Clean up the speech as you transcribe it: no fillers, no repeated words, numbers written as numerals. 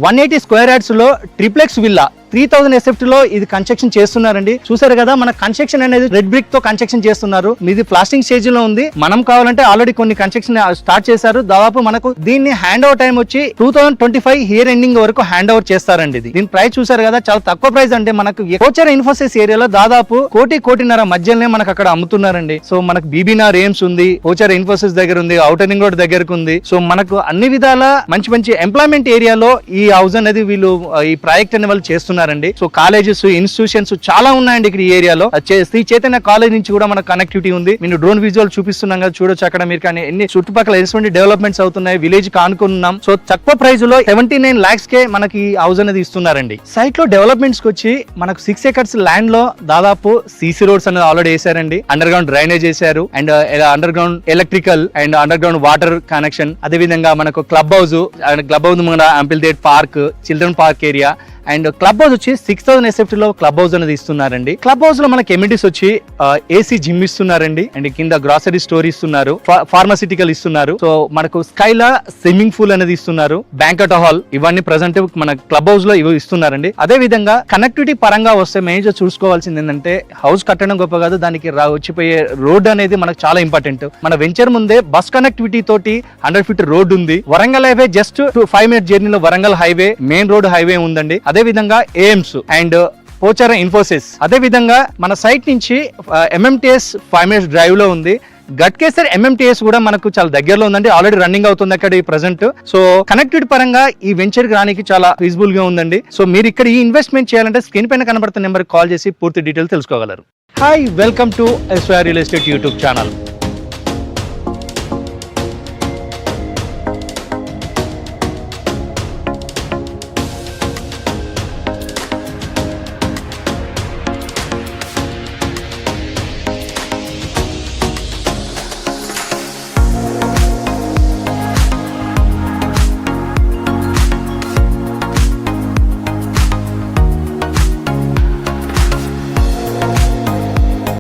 180 square yards లో triplex villa 3000 SFT లో ఇది కన్స్ట్రక్షన్ చేస్తున్నారండి. చూసారు కదా, మన కన్స్ట్రక్షన్ అనేది రెడ్ బ్రిక్ తో కన్స్ట్రక్షన్ చేస్తున్నారు. ఇది ప్లాస్టింగ్ స్టేజ్ లో ఉంది. మనం కావాలంటే ఆల్రెడీ కొన్ని కన్స్ట్రక్షన్ స్టార్ట్ చేశారు. దాదాపు మనకు దీన్ని హ్యాండ్ ఓవర్ టైం వచ్చి 2025 ఇయర్ ఎండింగ్ వరకు హ్యాండ్ ఓవర్ చేస్తారండి. దీని ప్రైస్ చూసారు కదా, చాలా తక్కువ ప్రైస్. అంటే మనకు కోచర్ ఇన్ఫోసిస్ ఏరియాలో దాదాపు కోటిన్నర మధ్యలోనే మనకు అక్కడ అమ్ముతున్నారండి. సో మనకు బీబీనార్ ఏమ్స్ ఉంది, కోచర్ ఇన్ఫోసిస్ దగ్గర ఉంది, ఔటర్ రింగ్ రోడ్ దగ్గరకు ఉంది. సో మనకు అన్ని విధాల మంచి ఎంప్లాయ్మెంట్ ఏరియాలో ఈ హౌస్ అనేది వీళ్ళు ఈ ప్రాజెక్ట్ అనే వాళ్ళు చేస్తున్నారు. సో కాలేజెస్, ఇన్స్టిట్యూషన్స్ చాలా ఉన్నాయండి ఇక్కడ ఈ ఏరియాలో. శ్రీ చైతన్య కాలేజ్ నుంచి కూడా మనకు కనెక్టివిటీ ఉంది. నేను డ్రోన్ విజువల్ చూపిస్తున్నాం కదా, చూడొచ్చు అక్కడ మీరు. కానీ ఎన్ని చుట్టుపక్కల ఎటువంటి డెవలప్మెంట్స్ అవుతున్నాయి, విలేజ్ కి ఆనుకున్నాం. సో తక్కువ ప్రైస్ లో 79 lakhs కే మనకి హౌస్ అనేది ఇస్తున్నారండి. సైట్ లో డెవలప్మెంట్స్ కి వచ్చి మనకు 6 acres ల్యాండ్ లో దాదాపు సీసీ రోడ్స్ అనేది ఆల్రెడీ వేసారండి. అండర్ గ్రౌండ్ డ్రైనేజ్ వేశారు, and underground electrical and underground water connection. అదే విధంగా మనకు క్లబ్ హౌస్ మన అంపిల్దేట్ park, children park area and club house వచ్చి 6000 SFT లో క్లబ్ హౌస్ అనేది ఇస్తున్నారండి. క్లబ్ హౌస్ లో మనకి ఎమ్యూనిటీస్ వచ్చి ఏసీ జిమ్ ఇస్తున్నారండి, అండ్ కింద గ్రాసరీ స్టోర్ ఇస్తున్నారు, ఫార్మాసిటికల్ ఇస్తున్నారు. సో మనకు స్కైలా స్విమ్మింగ్ పూల్ అనేది ఇస్తున్నారు, బ్యాంకెట్ హాల్, ఇవన్నీ ప్రెసెంట్ మన క్లబ్ హౌస్ లో ఇవి ఇస్తున్నారండి. అదే విధంగా కనెక్టివిటీ పరంగా వస్తే మేజర్ చూసుకోవాల్సింది ఏంటంటే, హౌస్ కట్టడం గొప్ప కాదు, దానికి వచ్చిపోయే రోడ్ అనేది మనకు చాలా ఇంపార్టెంట్. మన వెంచర్ ముందే బస్ కనెక్టివిటీ తోటి 100 feet రోడ్ ఉంది. వరంగల్ హైవే జస్ట్ 5 minute జర్నీలో Warangal highway, main road highway ఉందండి. అదే విధంగా ఏమ్స్ అండ్ పోచార ఇన్ఫోసిస్. అదే విధంగా మన సైట్ నుంచి MMTS 5 minutes డ్రైవ్ లో ఉంది. గట్కేసర్ MMTS కూడా మనకు చాలా దగ్గరలో ఉందండి, ఆల్రెడీ రన్నింగ్ అవుతుంది అక్కడ ఈ ప్రెసెంట్. సో కనెక్టివిటీ పరంగా ఈ వెంచర్ రానికి చాలా ఫీజిబుల్ గా ఉందండి. సో మీరు ఇక్కడ ఈ ఇన్వెస్ట్మెంట్ చేయాలంటే స్క్రీన్ పైన కనబడుతున్న నెంబర్ కాల్ చేసి పూర్తి డీటెయిల్స్ తెలుసుకోగలరు. Hi, welcome to SYR real estate YouTube channel.